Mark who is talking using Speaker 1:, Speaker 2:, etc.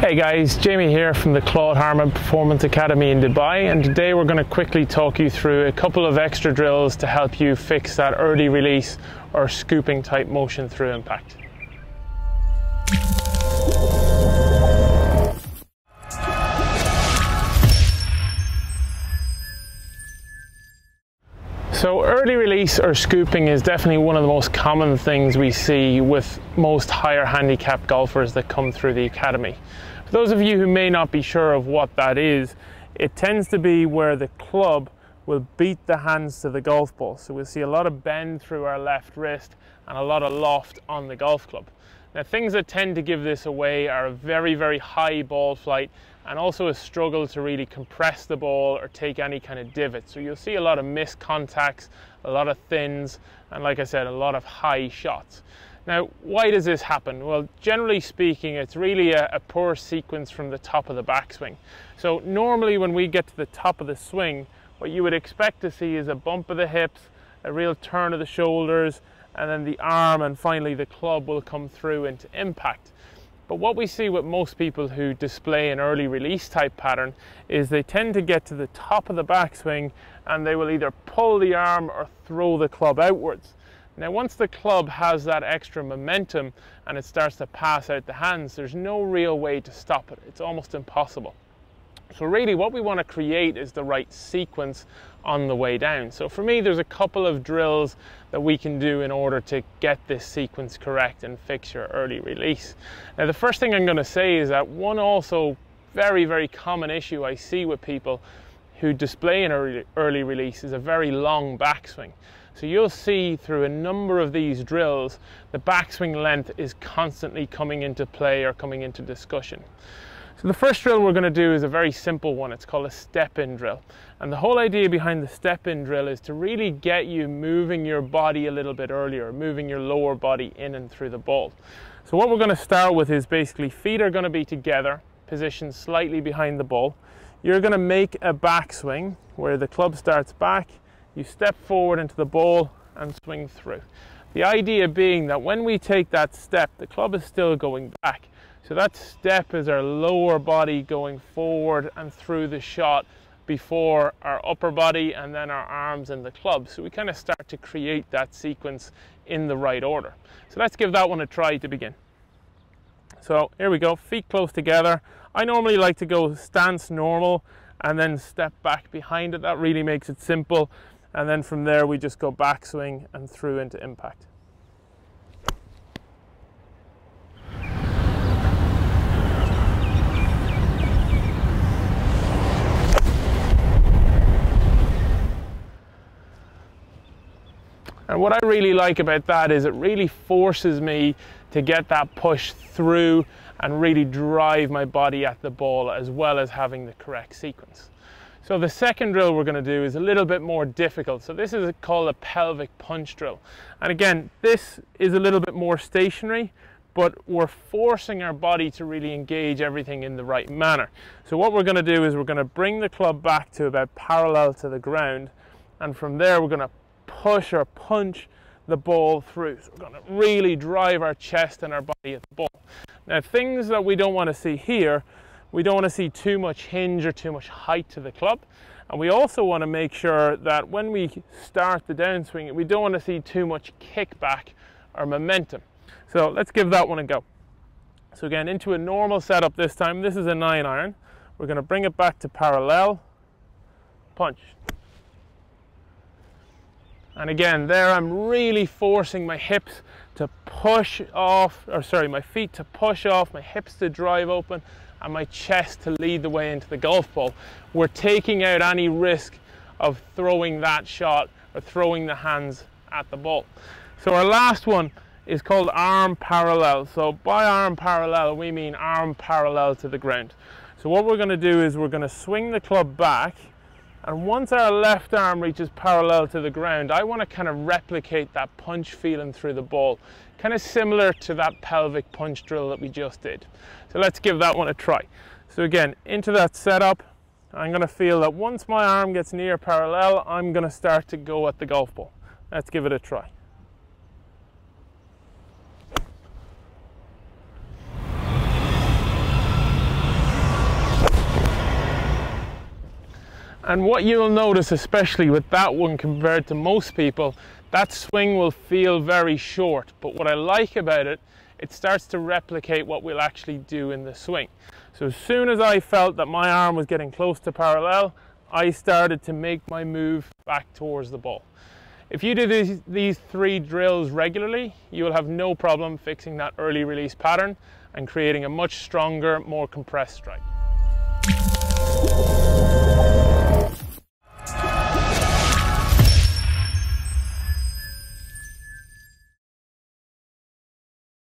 Speaker 1: Hey guys, Jamie here from the Claude Harmon Performance Academy in Dubai, and today we're going to quickly talk you through a couple of extra drills to help you fix that early release or scooping type motion through impact. So early release or scooping is definitely one of the most common things we see with most higher handicap golfers that come through the academy. For those of you who may not be sure of what that is, it tends to be where the club will beat the hands to the golf ball. So we'll see a lot of bend through our left wrist and a lot of loft on the golf club. Now, things that tend to give this away are a very, very high ball flight and also a struggle to really compress the ball or take any kind of divot. So you'll see a lot of missed contacts, a lot of thins, and like I said, a lot of high shots. Now, why does this happen? Well, generally speaking, it's really a poor sequence from the top of the backswing. So normally when we get to the top of the swing, what you would expect to see is a bump of the hips, a real turn of the shoulders, and then the arm and finally the club will come through into impact. But what we see with most people who display an early release type pattern is they tend to get to the top of the backswing and they will either pull the arm or throw the club outwards. Now, once the club has that extra momentum and it starts to pass out the hands, there's no real way to stop it. It's almost impossible. So really what we want to create is the right sequence on the way down. So for me, there's a couple of drills that we can do in order to get this sequence correct and fix your early release. Now, the first thing I'm going to say is that one also very, very common issue I see with people who display an early release is a very long backswing. So you'll see through a number of these drills, the backswing length is constantly coming into play or coming into discussion. So the first drill we're going to do is a very simple one. It's called a step-in drill. And the whole idea behind the step-in drill is to really get you moving your body a little bit earlier, moving your lower body in and through the ball. So what we're going to start with is basically feet are going to be together, positioned slightly behind the ball. You're going to make a backswing where the club starts back, you step forward into the ball and swing through. The idea being that when we take that step, the club is still going back. So that step is our lower body going forward and through the shot before our upper body and then our arms and the club. So we kind of start to create that sequence in the right order. So let's give that one a try to begin. So here we go, feet close together. I normally like to go stance normal and then step back behind it. That really makes it simple. And then from there we just go backswing and through into impact. And what I really like about that is it really forces me to get that push through and really drive my body at the ball as well as having the correct sequence. So the second drill we're going to do is a little bit more difficult. So this is called a pelvic punch drill. And again, this is a little bit more stationary, but we're forcing our body to really engage everything in the right manner. So what we're going to do is we're going to bring the club back to about parallel to the ground. And from there, we're going to push or punch the ball through. So we're going to really drive our chest and our body at the ball. Now, things that we don't want to see here, we don't want to see too much hinge or too much height to the club. And we also want to make sure that when we start the downswing, we don't want to see too much kickback or momentum. So let's give that one a go. So again, into a normal setup this time. This is a 9-iron. We're going to bring it back to parallel, punch. And again, there I'm really forcing my hips to push off, or sorry, my feet to push off, my hips to drive open, and my chest to lead the way into the golf ball. We're taking out any risk of throwing that shot or throwing the hands at the ball. So our last one is called arm parallel. So by arm parallel, we mean arm parallel to the ground. So what we're going to do is we're going to swing the club back, and once our left arm reaches parallel to the ground, I want to kind of replicate that punch feeling through the ball, kind of similar to that pelvic punch drill that we just did. So let's give that one a try. So again, into that setup, I'm going to feel that once my arm gets near parallel, I'm going to start to go at the golf ball. Let's give it a try. And what you'll notice, especially with that one compared to most people, that swing will feel very short. But what I like about it, it starts to replicate what we'll actually do in the swing. So as soon as I felt that my arm was getting close to parallel, I started to make my move back towards the ball. If you do these 3 drills regularly, you will have no problem fixing that early release pattern and creating a much stronger, more compressed strike.